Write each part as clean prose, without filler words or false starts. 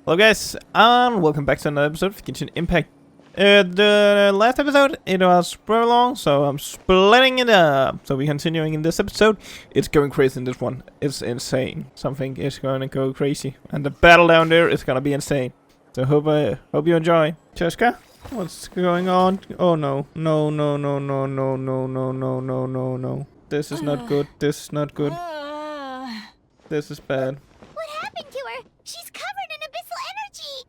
Hello guys, and welcome back to another episode of Genshin Impact. The last episode, it was very long, so I'm splitting it up. So we're continuing in this episode. It's going crazy in this one. It's insane. Something is going to go crazy. And the battle down there is going to be insane. So hope you enjoy. Cheska, what's going on? Oh no. No, no, no, no, no, no, no, no, no, no, no. This is not good. This is not good. This is bad. What happened to her? She's covered in abyssal energy!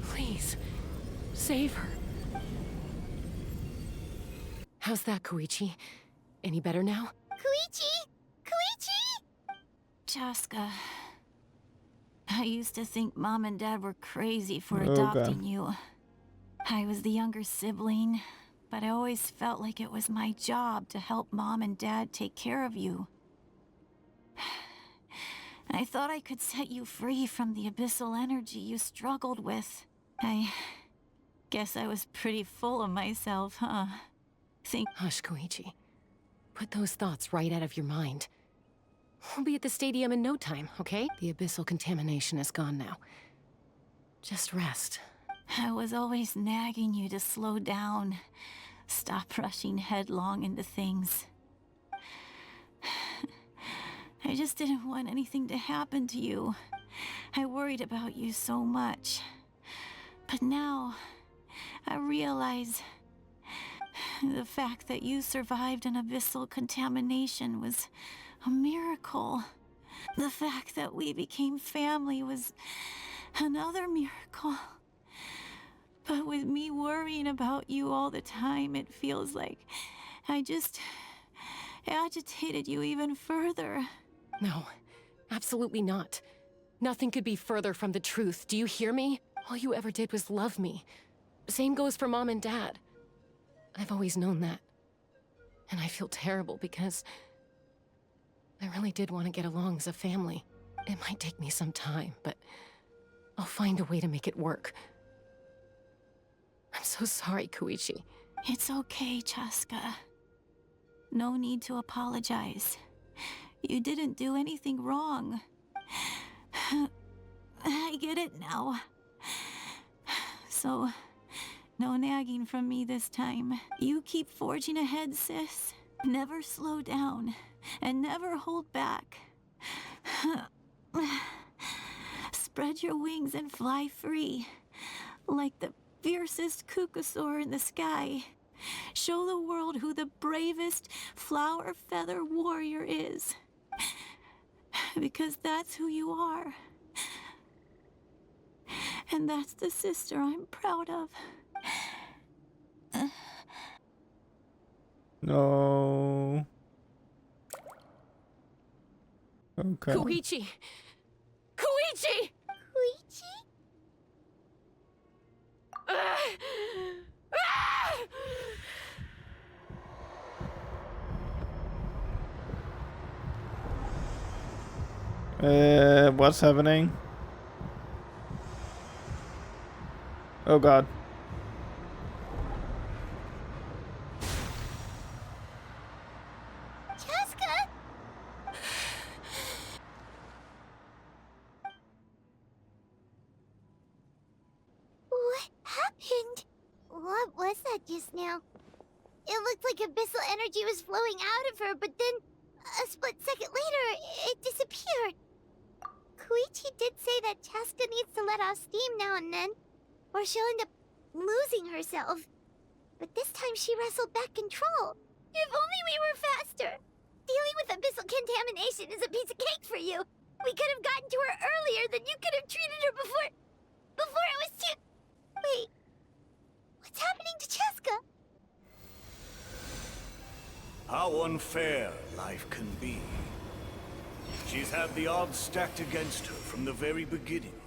Please, save her. How's that, Koichi? Any better now? Koichi! Koichi! Chaska, I used to think Mom and Dad were crazy for adopting you. I was the younger sibling, but I always felt like it was my job to help Mom and Dad take care of you. I thought I could set you free from the abyssal energy you struggled with. I guess I was pretty full of myself, huh? Hush, Koichi. Put those thoughts right out of your mind. We'll be at the stadium in no time, okay? The abyssal contamination is gone now. Just rest. I was always nagging you to slow down. Stop rushing headlong into things. I just didn't want anything to happen to you. I worried about you so much. But now, I realize the fact that you survived an abyssal contamination was a miracle. The fact that we became family was another miracle. But with me worrying about you all the time, it feels like I just agitated you even further. No, absolutely not. Nothing could be further from the truth. Do you hear me? All you ever did was love me. Same goes for Mom and Dad. I've always known that. And I feel terrible because I really did want to get along as a family. It might take me some time, but I'll find a way to make it work. I'm so sorry, Koichi. It's okay, Chaska. No need to apologize. You didn't do anything wrong. I get it now. So, no nagging from me this time. You keep forging ahead, sis. Never slow down, and never hold back. Spread your wings and fly free, like the fiercest cuckoosaur in the sky. Show the world who the bravest flower feather warrior is. Because that's who you are. And that's the sister I'm proud of. No. Okay. Koichi! Koichi! Koichi? What's happening? Oh god. Chaska? What happened? What was that just now? It looked like abyssal energy was flowing out of her, but then a split second later, it disappeared. Koichi did say that Chaska needs to let off steam now and then, or she'll end up losing herself. But this time she wrestled back control. If only we were faster. Dealing with abyssal contamination is a piece of cake for you. We could have gotten to her earlier, then you could have treated her before it was too... Wait, what's happening to Chaska? How unfair life can be. She's had the odds stacked against her from the very beginning,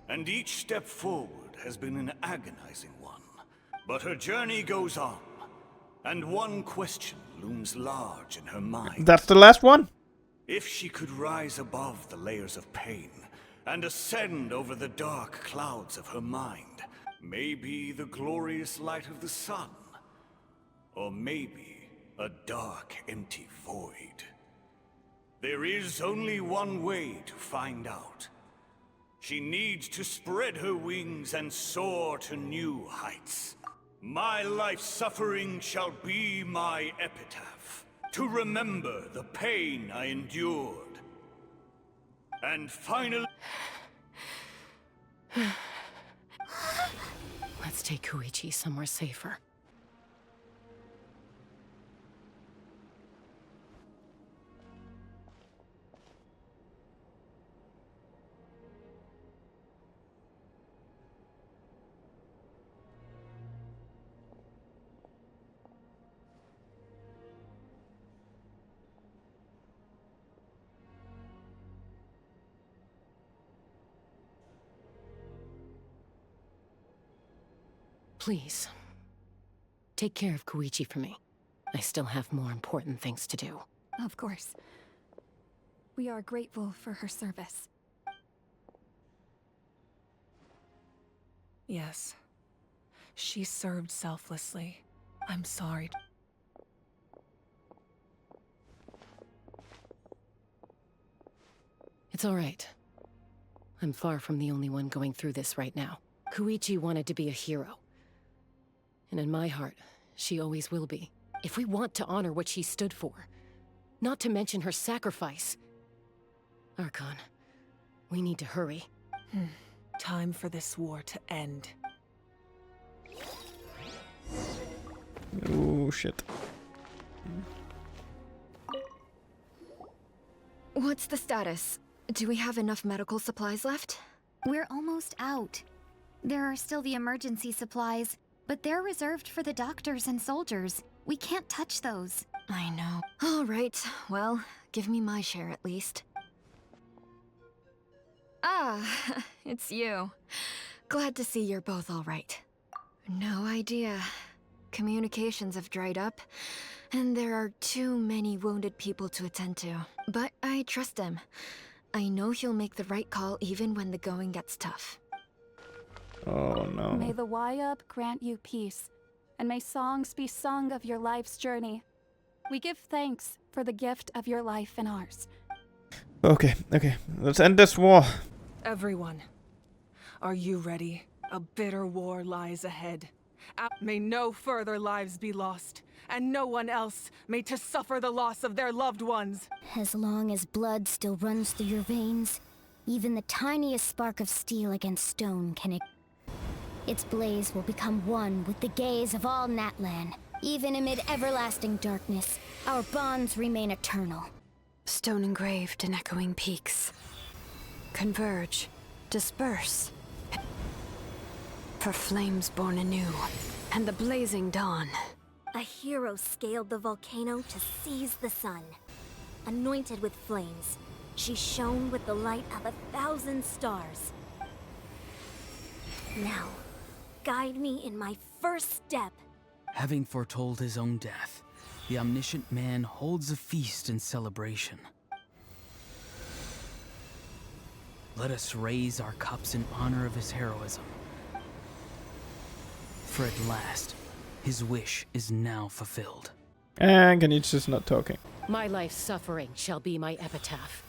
and each step forward has been an agonizing one. But her journey goes on, and one question looms large in her mind. That's the last one? If she could rise above the layers of pain and ascend over the dark clouds of her mind, maybe the glorious light of the sun, or maybe a dark, empty void. There is only one way to find out. She needs to spread her wings and soar to new heights. My life suffering shall be my epitaph, to remember the pain I endured. And finally... Let's take Koichi somewhere safer. Please, take care of Koichi for me. I still have more important things to do. Of course. We are grateful for her service. Yes. She served selflessly. I'm sorry. It's all right. I'm far from the only one going through this right now. Koichi wanted to be a hero. And in my heart, she always will be. If we want to honor what she stood for, not to mention her sacrifice. Archon, we need to hurry. Time for this war to end. Oh, shit. What's the status? Do we have enough medical supplies left? We're almost out. There are still the emergency supplies, but they're reserved for the doctors and soldiers. We can't touch those. I know. All right, well, give me my share at least. Ah, it's you. Glad to see you're both all right. No idea. Communications have dried up, and there are too many wounded people to attend to. But I trust him. I know he'll make the right call even when the going gets tough. Oh no. May the Wayub grant you peace, and may songs be sung of your life's journey. We give thanks for the gift of your life and ours. Okay, let's end this war. Everyone, are you ready? A bitter war lies ahead. May no further lives be lost, and no one else may to suffer the loss of their loved ones. As long as blood still runs through your veins, even the tiniest spark of steel against stone can its blaze will become one with the gaze of all Natlan. Even amid everlasting darkness, our bonds remain eternal. Stone engraved in echoing peaks. Converge, disperse. For flames born anew, and the blazing dawn. A hero scaled the volcano to seize the sun. Anointed with flames, she shone with the light of 1,000 stars. Now, guide me in my first step. Having foretold his own death, the omniscient man holds a feast in celebration. Let us raise our cups in honor of his heroism. For at last, his wish is now fulfilled. And Genichi's not talking. My life's suffering shall be my epitaph.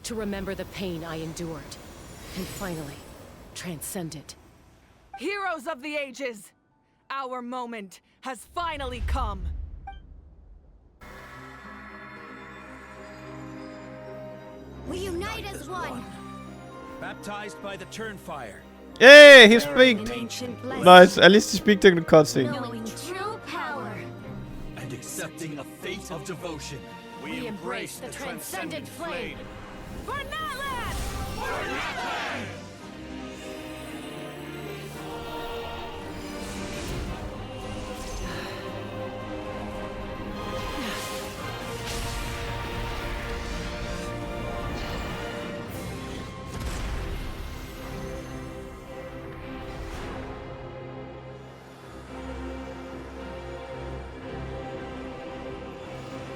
To remember the pain I endured, and finally, transcend it. Heroes of the ages! Our moment has finally come! We unite as one! Baptized by the Turnfire. Hey, he speak. Ancient blessing. Nice, at least he speak during the cutscene. Knowing true power. And accepting a fate of devotion. We embrace the transcendent flame. For Natlan!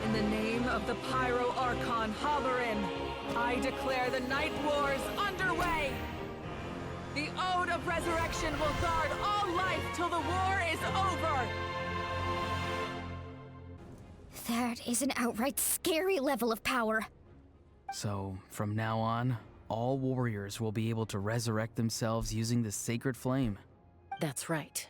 In the name of the Pyro Archon Halloran, I declare the Night Wars underway! The Ode of Resurrection will guard all life till the war is over! That is an outright scary level of power. So, from now on, all warriors will be able to resurrect themselves using the sacred flame. That's right.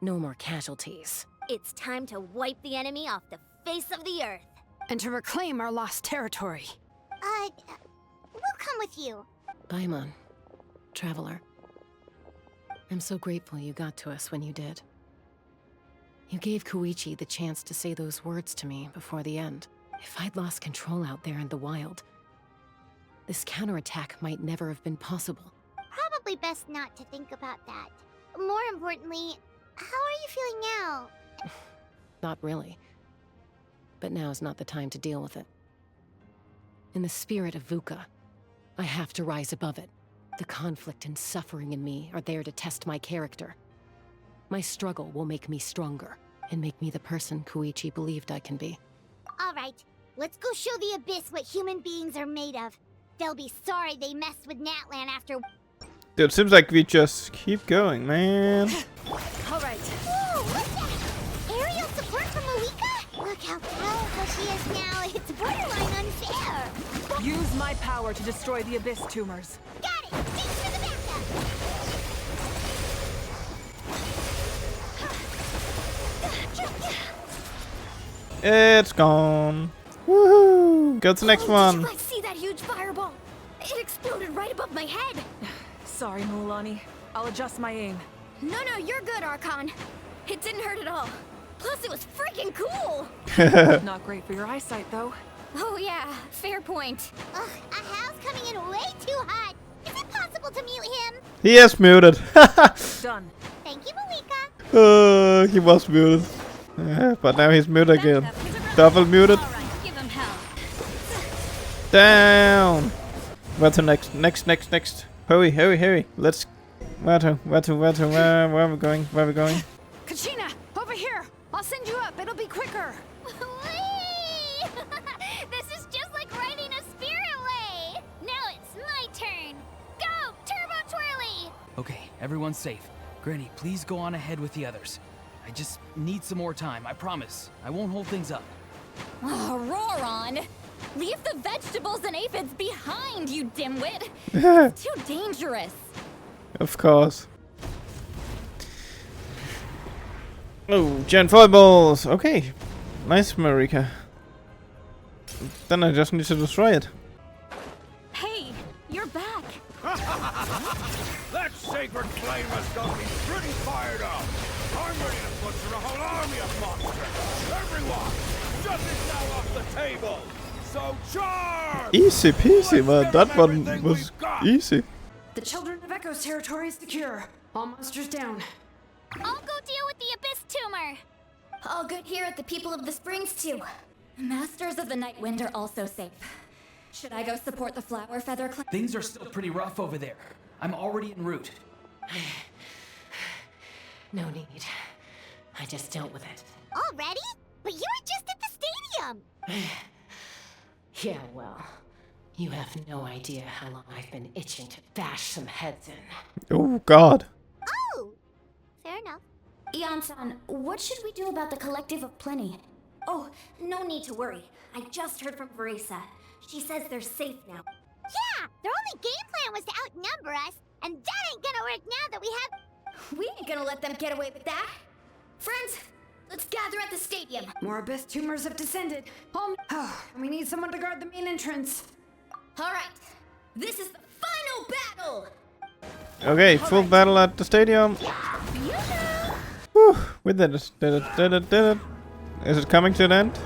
No more casualties. It's time to wipe the enemy off the face of the earth. And to reclaim our lost territory. We'll come with you. Paimon, traveler. I'm so grateful you got to us when you did. You gave Koichi the chance to say those words to me before the end. If I'd lost control out there in the wild, this counterattack might never have been possible. Probably best not to think about that. More importantly, how are you feeling now? Not really. But now's not the time to deal with it. In the spirit of VUCA, I have to rise above it. The conflict and suffering in me are there to test my character. My struggle will make me stronger, and make me the person Koichi believed I can be. Alright, let's go show the Abyss what human beings are made of. They'll be sorry they messed with Natlan after... Dude, it seems like we just keep going, man. Alright. Whoa, what's that? Aerial support from Malika? Look how powerful she is now. It's borderline unfair. Use my power to destroy the Abyss tumors. Got it! Thanks for the backup! It's gone. Woohoo! Go to the next Did one. you guys see that huge fireball? It exploded right above my head. Sorry, Mulan. I'll adjust my aim. No, you're good, Archon. It didn't hurt at all. Plus, it was freaking cool. Not great for your eyesight, though. Oh yeah, fair point. Ugh, a house coming in way too hot. Is it possible to mute him? He is muted. Done. Thank you, Malika. He was muted. But now he's muted again. Double muted. Alright, give him hell. Down. Where to next? Hurry. Let's... Where are we going? Kachina, over here! I'll send you up, it'll be quicker! Whee! This is just like riding a spirit way. Now it's my turn. Go, Turbo Twirly! Okay, everyone's safe. Granny, please go on ahead with the others. I just need some more time, I promise. I won't hold things up. Oh, Roron! Leave the vegetables and aphids behind, you dimwit! It's too dangerous. Of course. Oh, Gen Fireballs! Okay. Nice, Marika. Then I just need to destroy it. Hey, you're back. That sacred flame has got me pretty fired up. I'm ready to butcher a whole army of monsters. Everyone, justice now off the table. So charge! Easy peasy, man. That one was easy. The Children of Echo's territory is secure. All monsters down. I'll go deal with the Abyss tumor. All good here at the People of the Springs, too. Masters of the Night Wind are also safe. Should I go support the Flower Feather Clan? Things are still pretty rough over there. I'm already en route. No need. I just dealt with it. Already? But you were just at the stadium. Yeah, well, you have no idea how long I've been itching to bash some heads in. Oh, God. Oh, fair enough. Ian-san, what should we do about the Collective of Plenty? Oh, no need to worry. I just heard from Verisa. She says they're safe now. Yeah, their only game plan was to outnumber us, and that ain't gonna work now that we have... We ain't gonna let them get away with that. Friends, let's gather at the stadium. More Abyss tumors have descended. We need someone to guard the main entrance. All right, this is the final battle. Okay, full battle at the stadium. Whew, we did it. Is it coming to an end?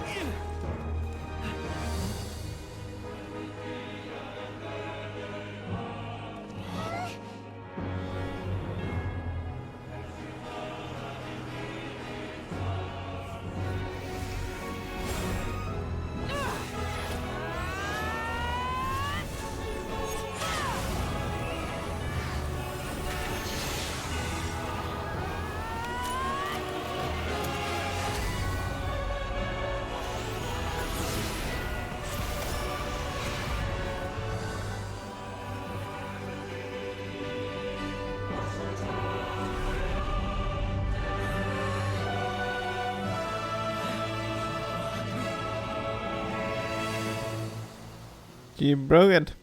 She broke it.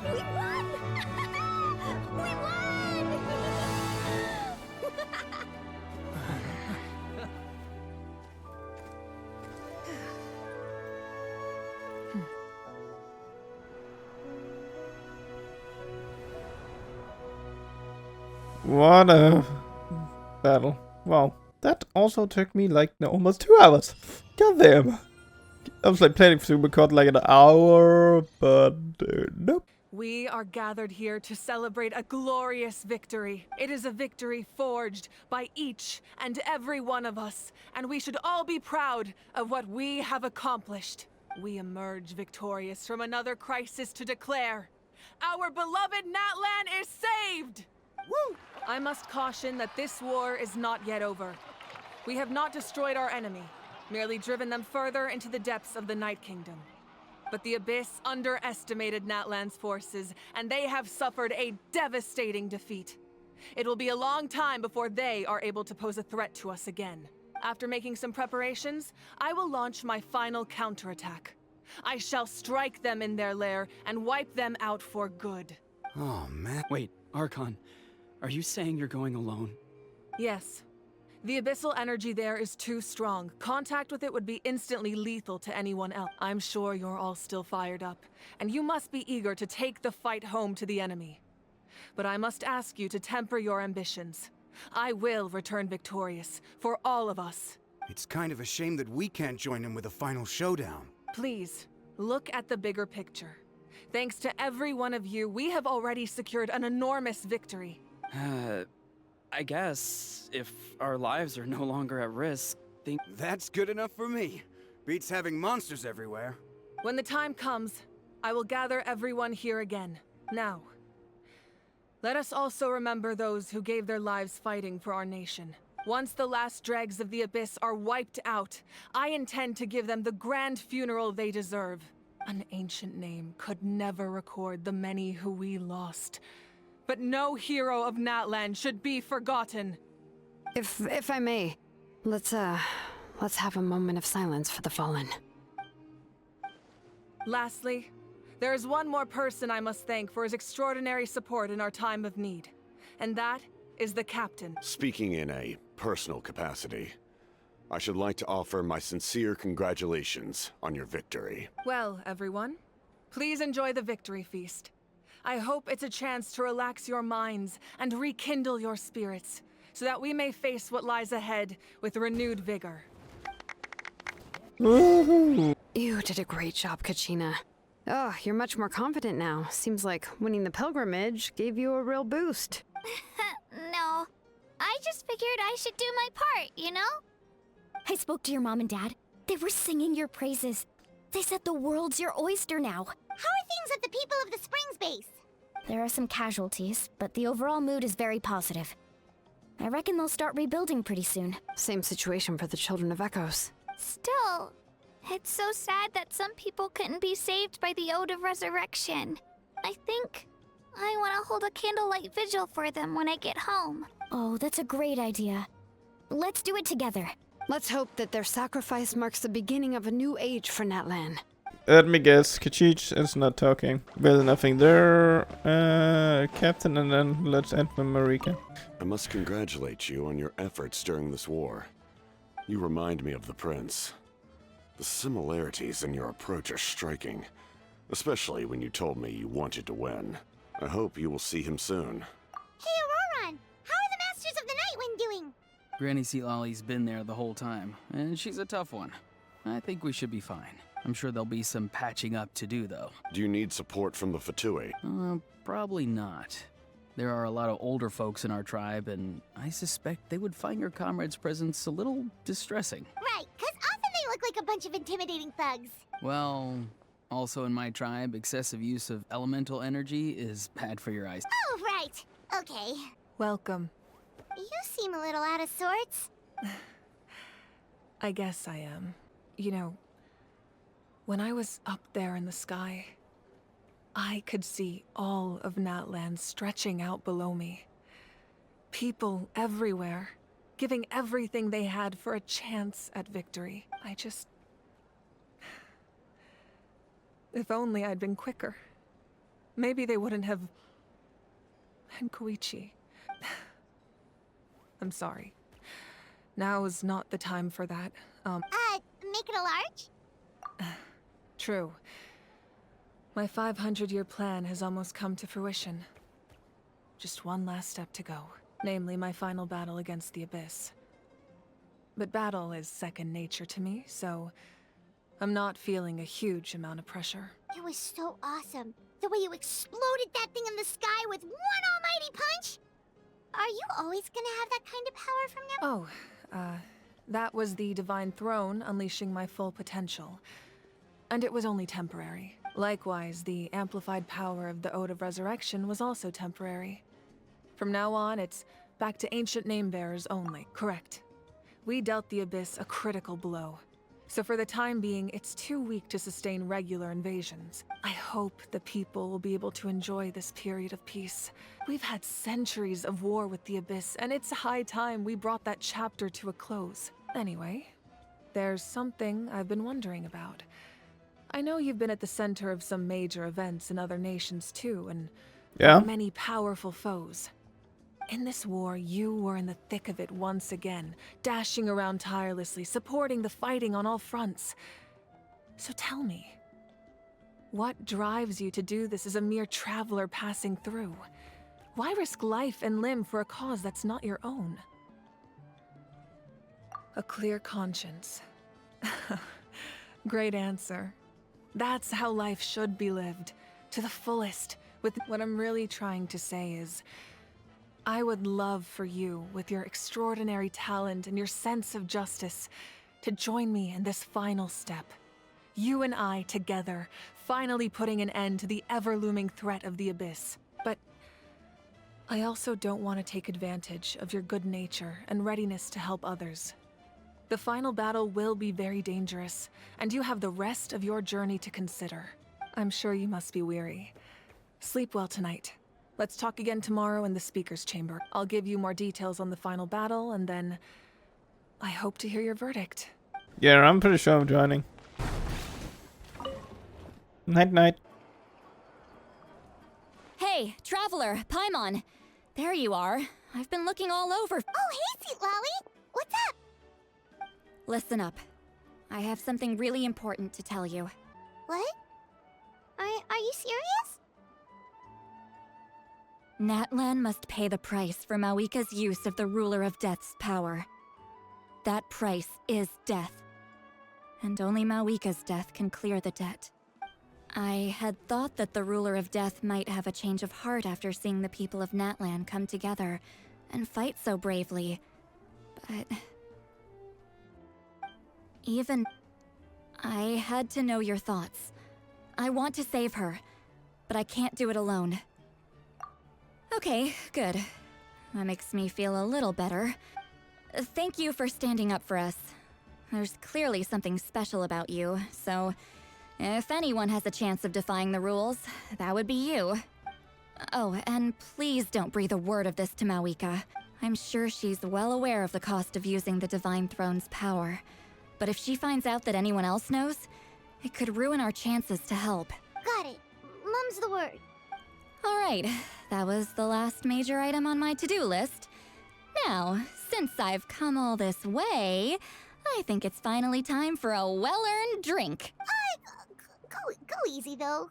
We won! We won! What a battle. Wow. That also took me like almost 2 hours. God damn. I was like planning to record like an hour, but nope. We are gathered here to celebrate a glorious victory. It is a victory forged by each and every one of us, and we should all be proud of what we have accomplished. We emerge victorious from another crisis to declare, our beloved Natlan is saved! Woo! I must caution that this war is not yet over. We have not destroyed our enemy, merely driven them further into the depths of the Night Kingdom. But the Abyss underestimated Natlan's forces, and they have suffered a devastating defeat. It will be a long time before they are able to pose a threat to us again. After making some preparations, I will launch my final counterattack. I shall strike them in their lair and wipe them out for good. Oh, man. Wait, Archon, are you saying you're going alone? Yes. The abyssal energy there is too strong. Contact with it would be instantly lethal to anyone else. I'm sure you're all still fired up, and you must be eager to take the fight home to the enemy. But I must ask you to temper your ambitions. I will return victorious, for all of us. It's kind of a shame that we can't join in with a final showdown. Please, look at the bigger picture. Thanks to every one of you, we have already secured an enormous victory. I guess if our lives are no longer at risk, That's good enough for me. Beats having monsters everywhere. When the time comes, I will gather everyone here again. Now, let us also remember those who gave their lives fighting for our nation. Once the last dregs of the Abyss are wiped out, I intend to give them the grand funeral they deserve. An ancient name could never record the many who we lost. But no hero of Natlan should be forgotten. If I may, let's have a moment of silence for the fallen. Lastly, there is one more person I must thank for his extraordinary support in our time of need. And that is the captain. Speaking in a personal capacity, I should like to offer my sincere congratulations on your victory. Well, everyone, please enjoy the victory feast. I hope it's a chance to relax your minds and rekindle your spirits, so that we may face what lies ahead with renewed vigor. You did a great job, Kachina. Oh, you're much more confident now. Seems like winning the pilgrimage gave you a real boost. No, I just figured I should do my part, you know? I spoke to your mom and dad. They were singing your praises. They said the world's your oyster now. How are things at the People of the Springs base? There are some casualties, but the overall mood is very positive. I reckon they'll start rebuilding pretty soon. Same situation for the Children of Echoes. Still, it's so sad that some people couldn't be saved by the Ode of Resurrection. I think I want to hold a candlelight vigil for them when I get home. Oh, that's a great idea. Let's do it together. Let's hope that their sacrifice marks the beginning of a new age for Natlan. Let me guess, Kachich is not talking. There's nothing there. Captain, and then let's end with Marika. I must congratulate you on your efforts during this war. You remind me of the Prince. The similarities in your approach are striking, especially when you told me you wanted to win. I hope you will see him soon. Hey, Auroran! How are the Masters of the Nightwind doing? Granny Seatlolly's been there the whole time, and she's a tough one. I think we should be fine. I'm sure there'll be some patching up to do, though. Do you need support from the Fatui? Probably not. There are a lot of older folks in our tribe, and I suspect they would find your comrade's presence a little distressing. Right, because often they look like a bunch of intimidating thugs. Well, also in my tribe, excessive use of elemental energy is bad for your eyes. Oh, right. Okay. Welcome. You seem a little out of sorts. I guess I am. You know, when I was up there in the sky, I could see all of Natland stretching out below me. People everywhere, giving everything they had for a chance at victory. If only I'd been quicker. Maybe they wouldn't have... And Koichi. I'm sorry. Now is not the time for that. Make it a large? True. My 500-year plan has almost come to fruition. Just one last step to go. Namely, my final battle against the Abyss. But battle is second nature to me, so... I'm not feeling a huge amount of pressure. It was so awesome. The way you exploded that thing in the sky with one almighty punch! Are you always gonna have that kind of power from now? Oh, that was the Divine Throne unleashing my full potential. And it was only temporary. Likewise, the amplified power of the Ode of Resurrection was also temporary. From now on, it's back to ancient name-bearers only, correct. We dealt the Abyss a critical blow. So for the time being, it's too weak to sustain regular invasions. I hope the people will be able to enjoy this period of peace. We've had centuries of war with the Abyss, and it's high time we brought that chapter to a close. Anyway, there's something I've been wondering about. I know you've been at the center of some major events in other nations too, and many powerful foes. In this war, you were in the thick of it once again, dashing around tirelessly, supporting the fighting on all fronts. So tell me, what drives you to do this as a mere traveler passing through? Why risk life and limb for a cause that's not your own? A clear conscience. Great answer. That's how life should be lived, to the fullest. With what I'm really trying to say is, I would love for you, with your extraordinary talent and your sense of justice, to join me in this final step. You and I together, finally putting an end to the ever-looming threat of the Abyss. But I also don't want to take advantage of your good nature and readiness to help others. The final battle will be very dangerous, and you have the rest of your journey to consider. I'm sure you must be weary. Sleep well tonight. Let's talk again tomorrow in the speaker's chamber. I'll give you more details on the final battle, and then I hope to hear your verdict. Yeah, I'm pretty sure I'm joining. Night. Hey, traveler, Paimon. There you are. I've been looking all over. Oh, hey, Sweet Lolly. What's up? Listen up. I have something really important to tell you. What? Are you serious? Natlan must pay the price for Mawika's use of the Ruler of Death's power. That price is death. And only Mawika's death can clear the debt. I had thought that the Ruler of Death might have a change of heart after seeing the people of Natlan come together and fight so bravely, but... even... I had to know your thoughts. I want to save her, but I can't do it alone. Okay, good. That makes me feel a little better. Thank you for standing up for us. There's clearly something special about you, so... if anyone has a chance of defying the rules, that would be you. Oh, and please don't breathe a word of this to Mawika. I'm sure she's well aware of the cost of using the Divine Throne's power. But if she finds out that anyone else knows, it could ruin our chances to help. Got it. Mum's the word. Alright, that was the last major item on my to-do list. Now, since I've come all this way, I think it's finally time for a well-earned drink. Go easy, though.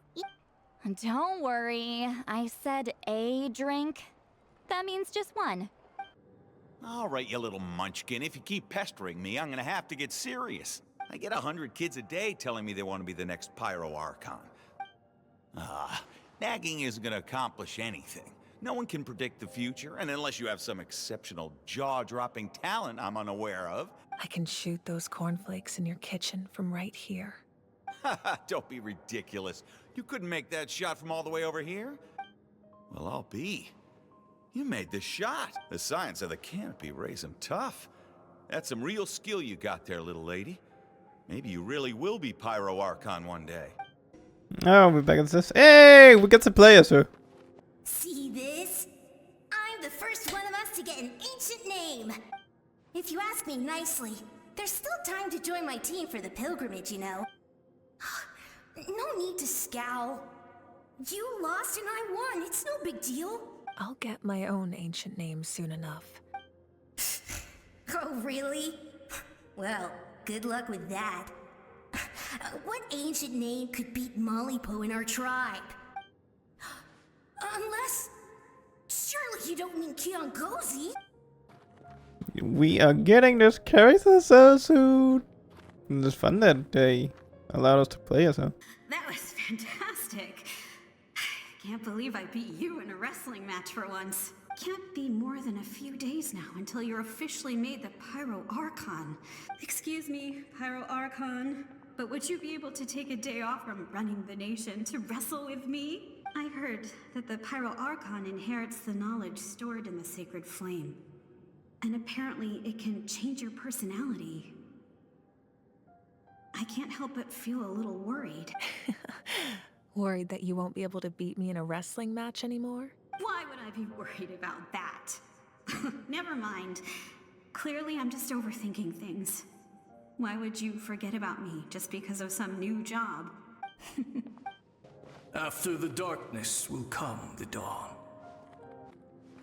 Don't worry, I said a drink. That means just one. All right, you little munchkin. If you keep pestering me, I'm gonna have to get serious. I get 100 kids a day telling me they want to be the next Pyro Archon. Nagging isn't gonna accomplish anything. No one can predict the future, and unless you have some exceptional jaw-dropping talent I'm unaware of. I can shoot those cornflakes in your kitchen from right here. Haha, don't be ridiculous. You couldn't make that shot from all the way over here? Well, I'll be. You made the shot. The science of the canopy raised him tough. That's some real skill you got there, little lady. Maybe you really will be Pyro Archon one day. Oh, we're back at this. Hey, we got some players, sir. See this? I'm the first one of us to get an ancient name. If you ask me nicely, there's still time to join my team for the pilgrimage, you know. No need to scowl. You lost and I won. It's no big deal. I'll get my own ancient name soon enough. Oh, really? Well, good luck with that. What ancient name could beat Mollypo in our tribe? Unless... surely you don't mean Kiangozi? We are getting this character so soon. It was fun that they allowed us to play as her. That was fantastic. Can't believe I beat you in a wrestling match for once. Can't be more than a few days now until you're officially made the Pyro Archon. Excuse me, Pyro Archon, but would you be able to take a day off from running the nation to wrestle with me? I heard that the Pyro Archon inherits the knowledge stored in the sacred flame. And apparently it can change your personality. I can't help but feel a little worried. Worried that you won't be able to beat me in a wrestling match anymore? Why would I be worried about that? Never mind. Clearly I'm just overthinking things. Why would you forget about me just because of some new job? After the darkness will come the dawn.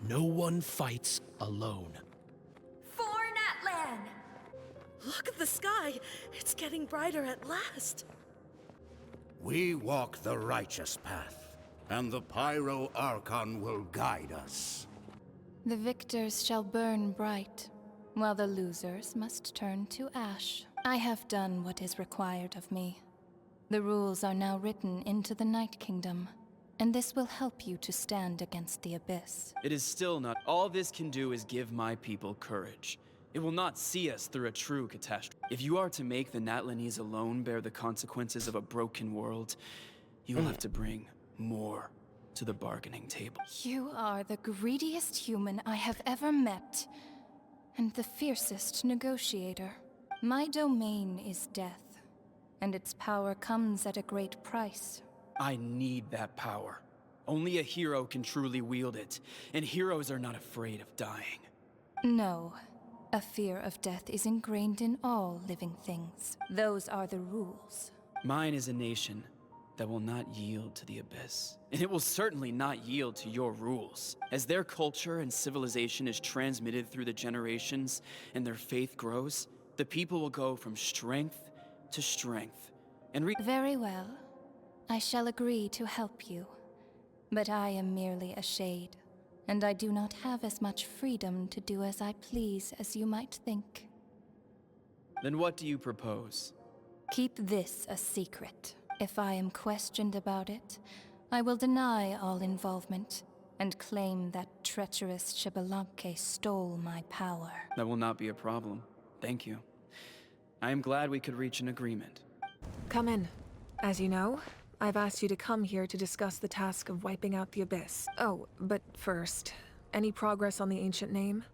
No one fights alone. For Natlan! Look at the sky. It's getting brighter at last. We walk the righteous path, and the Pyro Archon will guide us. The victors shall burn bright, while the losers must turn to ash. I have done what is required of me. The rules are now written into the Night Kingdom, and this will help you to stand against the Abyss. It is still not. All this can do is give my people courage. It will not see us through a true catastrophe. If you are to make the Natlanese alone bear the consequences of a broken world, you will have to bring more to the bargaining table. You are the greediest human I have ever met, and the fiercest negotiator. My domain is death, and its power comes at a great price. I need that power. Only a hero can truly wield it, and heroes are not afraid of dying. No. A fear of death is ingrained in all living things. Those are the rules. Mine is a nation that will not yield to the Abyss. And it will certainly not yield to your rules. As their culture and civilization is transmitted through the generations and their faith grows, the people will go from strength to strength and Very well. I shall agree to help you. But I am merely a shade, and I do not have as much freedom to do as I please as you might think. Then what do you propose? Keep this a secret. If I am questioned about it, I will deny all involvement and claim that treacherous Xbalanque stole my power. That will not be a problem. Thank you. I am glad we could reach an agreement. Come in. As you know, I've asked you to come here to discuss the task of wiping out the Abyss. Oh, but first, any progress on the ancient name?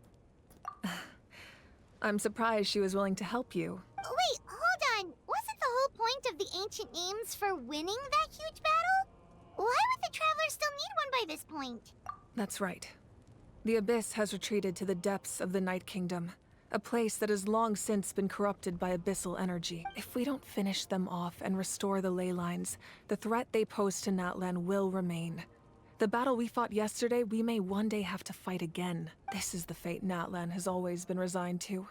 I'm surprised she was willing to help you. Wait, hold on. Wasn't the whole point of the ancient names for winning that huge battle? Why would the Travelers still need one by this point? That's right. The Abyss has retreated to the depths of the Night Kingdom, a place that has long since been corrupted by abyssal energy. If we don't finish them off and restore the ley lines, the threat they pose to Natlan will remain. The battle we fought yesterday, we may one day have to fight again. This is the fate Natlan has always been resigned to.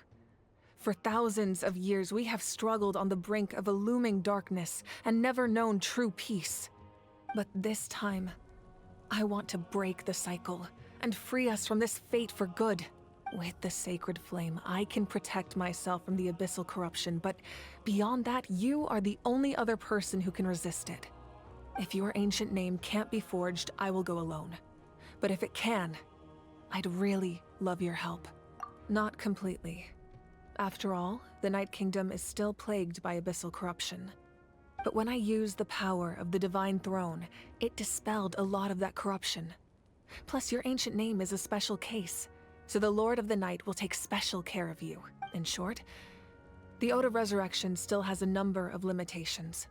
For thousands of years, we have struggled on the brink of a looming darkness and never known true peace. But this time, I want to break the cycle and free us from this fate for good. With the sacred flame, I can protect myself from the abyssal corruption, but beyond that, you are the only other person who can resist it. If your ancient name can't be forged, I will go alone. But if it can, I'd really love your help. Not completely. After all, the Night Kingdom is still plagued by abyssal corruption. But when I used the power of the Divine Throne, it dispelled a lot of that corruption. Plus, your ancient name is a special case, so the Lord of the Night will take special care of you. In short, the Ode of Resurrection still has a number of limitations.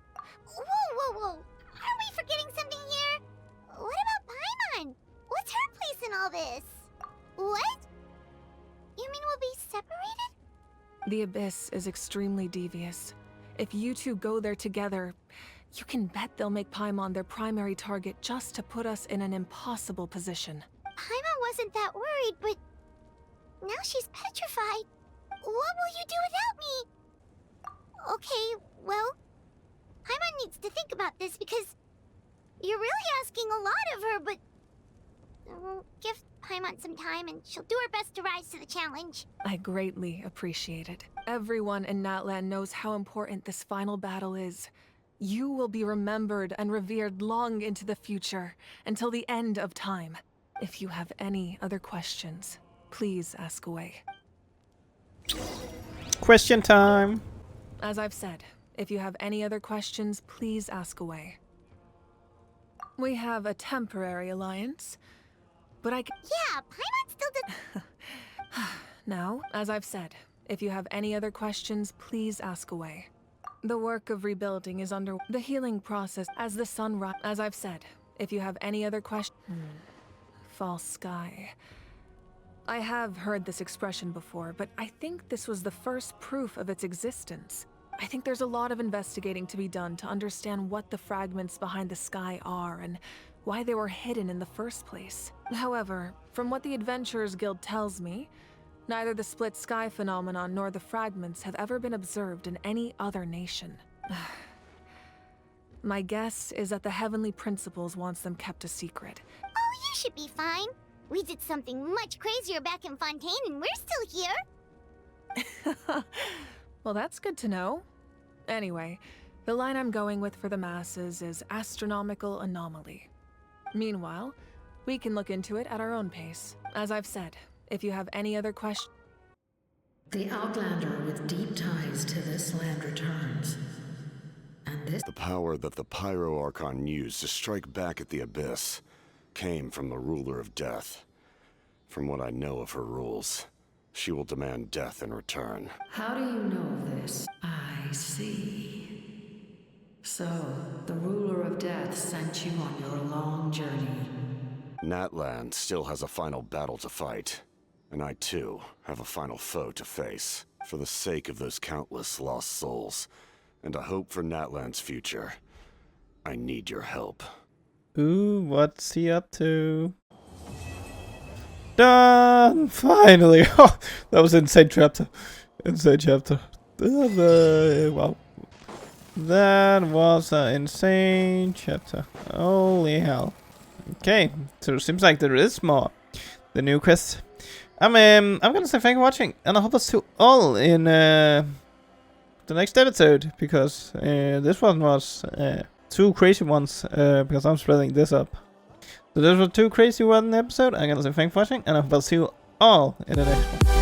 Whoa. Are we forgetting something here? What about Paimon? What's her place in all this? What? You mean we'll be separated? The Abyss is extremely devious. If you two go there together, you can bet they'll make Paimon their primary target just to put us in an impossible position. Paimon wasn't that worried, but now she's petrified. What will you do without me? Okay, well, Paimon needs to think about this because you're really asking a lot of her, but give Paimon some time and she'll do her best to rise to the challenge. I greatly appreciate it. Everyone in Natlan knows how important this final battle is. You will be remembered and revered long into the future, until the end of time. If you have any other questions, please ask away. Question time. As I've said, if you have any other questions, please ask away. We have a temporary alliance, but Yeah, Paimon still did. Now, as I've said, if you have any other questions, please ask away. The work of rebuilding is under the healing process as the sun rises. As I've said, if you have any other questions... False sky. I have heard this expression before, but I think this was the first proof of its existence. I think there's a lot of investigating to be done to understand what the fragments behind the sky are and why they were hidden in the first place. However, from what the Adventurers Guild tells me, neither the split sky phenomenon nor the fragments have ever been observed in any other nation. My guess is that the Heavenly Principles wants them kept a secret. Oh, you should be fine. We did something much crazier back in Fontaine and we're still here. Well, that's good to know. Anyway, the line I'm going with for the masses is astronomical anomaly. Meanwhile, we can look into it at our own pace. As I've said, if you have any other questions... The Outlander with deep ties to this land returns. And this... The power that the Pyro Archon used to strike back at the Abyss came from the Ruler of Death. From what I know of her rules, she will demand death in return. How do you know this? I see. So, the Ruler of Death sent you on your long journey. Natlan still has a final battle to fight. And I, too, have a final foe to face. For the sake of those countless lost souls, and a hope for Natlan's future, I need your help. Ooh, what's he up to? Done! Finally! Oh, that was an insane chapter. Insane chapter. Wow. That was an insane chapter. Holy hell. Okay, so it seems like there is more. The new quest. I'm gonna say thank you for watching, and I hope to see you all in the next episode, because this one was two crazy ones, because I'm splitting this up. So this was two crazy one episode. I'm gonna say thank you for watching, and I hope I'll see you all in the next one.